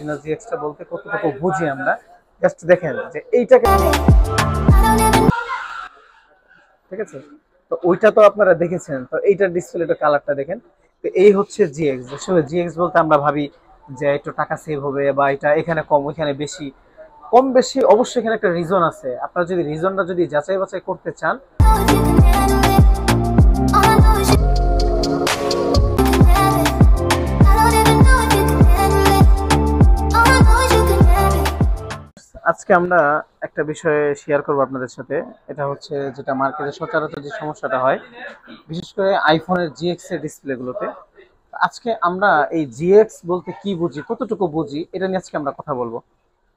Original জিএক্সটা বলতে কতটুকু বুঝি আমরা জাস্ট দেখেন যে এইটাকে, ঠিক আছে। তো ওইটা তো আপনারা দেখেছেন, তো এইটার ডিসপ্লেটা কালারটা দেখেন। তো এই হচ্ছে জিএক্স। আসলে জিএক্স বলতে আমরা ভাবি যে একটু টাকা সেভ হবে বা এটা এখানে কম ওইখানে বেশি। কম বেশি অবশ্যই এখানে একটা রিজন আছে। আপনারা যদি রিজনটা যদি যাচাই বাছাই করতে চান, আজকে আমরা একটা বিষয়ে শেয়ার করবো আপনাদের সাথে। এটা হচ্ছে যেটা মার্কেটে সচরাচর যে সমস্যাটা হয়, বিশেষ করে আইফোনের জিএক্স এর ডিসপ্লে গুলোতে। আজকে আমরা এই জিএক্স বলতে কি বুঝি, কতটুকু বুঝি, এটা নিয়ে আজকে আমরা কথা বলবো।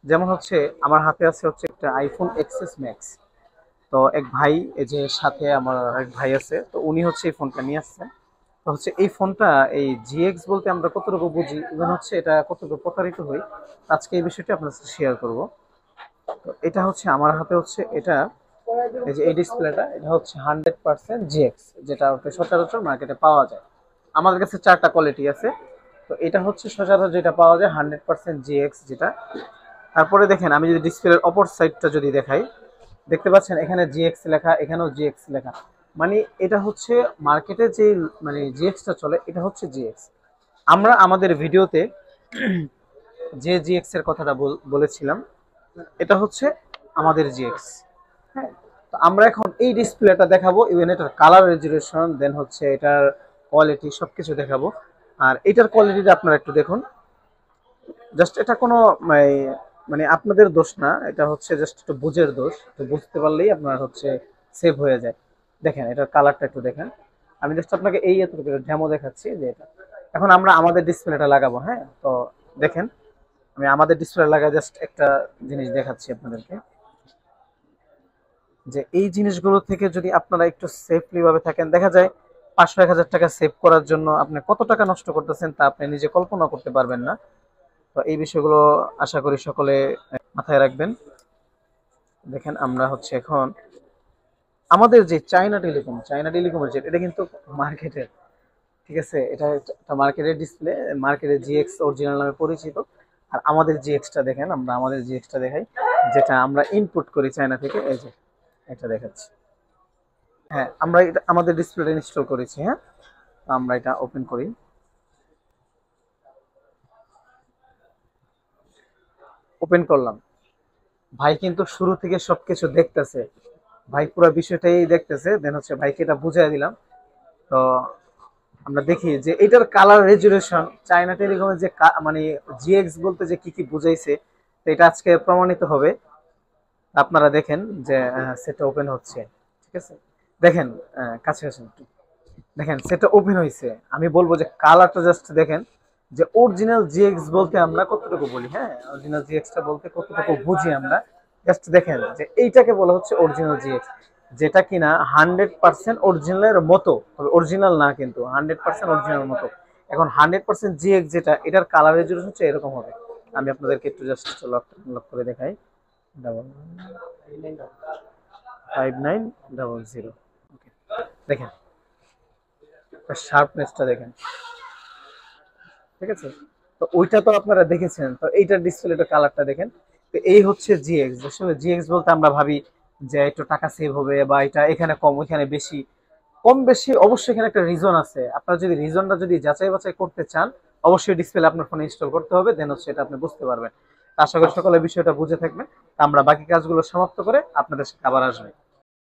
যেমন হচ্ছে আমার হাতে আছে হচ্ছে একটা আইফোন এক্সএস ম্যাক্স। তো এক ভাই, এই যে সাথে আমার এক ভাই আছে, তো উনি হচ্ছে এই ফোনটা নিয়ে আসছেন। তো হচ্ছে এই ফোনটা, এই জিএক্স বলতে আমরা কতটুকু বুঝি এবং হচ্ছে এটা কতটুকু প্রতারিত হই, আজকে এই বিষয়টি আপনার সাথে শেয়ার করব। তো এটা হচ্ছে আমার হাতে হচ্ছে এটা, এই যে এই ডিসপ্লেটা, এটা হচ্ছে 100% জিএক্স, যেটা সচরাচর মার্কেটে পাওয়া যায়। আমাদের কাছে 4টা কোয়ালিটি আছে। তো এটা হচ্ছে সচরাচর যেটা পাওয়া যায় 100% জিএক্স যেটা। তারপরে দেখেন, আমি যদি ডিসপ্লের অপর সাইডটা যদি দেখাই, দেখতে পাচ্ছেন এখানে জিএক্স লেখা, এখানেও জিএক্স লেখা। মানে এটা হচ্ছে মার্কেটে যে মানে জিএক্সটা চলে, এটা হচ্ছে জিএক্স। আমরা আমাদের ভিডিওতে যে জিএক্স এর কথাটা বলেছিলাম, এটা হচ্ছে আমাদের জিএক্স। হ্যাঁ, তো আমরা এখন এই ডিসপ্লেটা দেখাবো, ইভেন এটার কালার রেজুলেশন, দেন হচ্ছে এটার কোয়ালিটি সবকিছু দেখাবো। আর এটার কোয়ালিটিটা আপনারা একটু দেখুন। জাস্ট এটা কোনো মানে আপনাদের দোষ না, এটা হচ্ছে জাস্ট একটু বুঝের দোষ। তো বুঝতে পারলেই আপনার হচ্ছে সেভ হয়ে যায়। দেখেন এটার কালারটা একটু দেখেন। আমি জাস্ট আপনাকে এই এতটুকু ডেমো দেখাচ্ছি যে এটা। এখন আমরা আমাদের ডিসপ্লেটা লাগাবো। হ্যাঁ, তো দেখেন আমি আমাদের ডিসপ্লে লাগায় জাস্ট একটা জিনিস দেখাচ্ছি আপনাদেরকে, যে এই জিনিসগুলো থেকে যদি আপনারা একটু সেফলি ভাবে থাকেন, দেখা যায় 500-1000 টাকা সেভ করার জন্য আপনি কত টাকা নষ্ট করতেছেন তা আপনি নিজে কল্পনা করতে পারবেন না। তো এই বিষয়গুলো আশা করি সকলে মাথায় রাখবেন। দেখেন আমরা হচ্ছে এখন আমাদের যে চায়না টেলিকমের যে এটা কিন্তু মার্কেটের, ঠিক আছে, এটা একটা মার্কেটের ডিসপ্লে, মার্কেটের জিএক্স অরিজিনাল নামে পরিচিত। আর আমাদের জিএক্সটা দেখেন, আমরা আমাদের জিএক্সটা দেখাই, যেটা আমরা ইনপুট করি চায়না থেকে। এই যে এটা দেখাচ্ছি। হ্যাঁ, আমরা এটা আমাদের ডিসপ্লেটা ইনস্টল করেছি। হ্যাঁ, আমরা এটা ওপেন করি, ওপেন করলাম। ভাই কিন্তু শুরু থেকে সবকিছু দেখতেছে, ভাই পুরো বিষয়টাই দেখতেছে। দেন হচ্ছে ভাইকে এটা বুঝাই দিলাম। তো আমরা দেখি যে এটার কালার রেজুলেশন, চায়না টেলিকমের যে মানে জিএক্স বলতে যে কি কি বুঝাইছে, তো এটা আজকে প্রমাণিত হবে। আপনারা দেখেন যে সেটা ওপেন হচ্ছে, ঠিক আছে। দেখেন কাছে আসেন একটু, দেখেন সেটা ওপেন হয়েছে। আমি বলবো যে কালারটা জাস্ট দেখেন, যে অরিজিনাল জিএক্স বলতে আমরা কতটুকু বলি। হ্যাঁ, অরিজিনাল জিএক্সটা বলতে কতটুকু বুঝি আমরা জাস্ট দেখেন যে এইটাকে বলা হচ্ছে অরিজিনাল জিএক্স, যেটা কিনা 100% অরিজিনালের মতো, তবে অরিজিনাল না, কিন্তু 100% অরিজিনাল মতো। এখন 100% জিএক্স যেটা, এটার কালার রেজুলেশন হচ্ছে এরকম হবে। আমি আপনাদেরকে একটু জাস্ট লক করে দেখাই। 5900, ওকে, দেখেন শার্পনেসটা দেখেন, ঠিক আছে। তো ওইটা তো আপনারা দেখেছেন, তো এইটার ডিসপ্লেটা কালারটা দেখেন। তো এই হচ্ছে জিএক্স। আসলে জিএক্স বলতে আমরা ভাবি যে একটু টাকা সেভ হবে বা এটা এখানে কম ওইখানে বেশি। কম বেশি অবশ্যই এখানে একটা রিজন আছে। আপনারা যদি রিজনটা যদি যাচাই বাছাই করতে চান, অবশ্যই ডিসপ্লে আপনার ফোনে ইনস্টল করতে হবে, দেন হচ্ছে এটা আপনি বুঝতে পারবেন। আশা করি সকলে বিষয়টা বুঝে থাকবেন। আমরা বাকি কাজগুলো সমাপ্ত করে আপনাদের সাথে আবার আসবেন।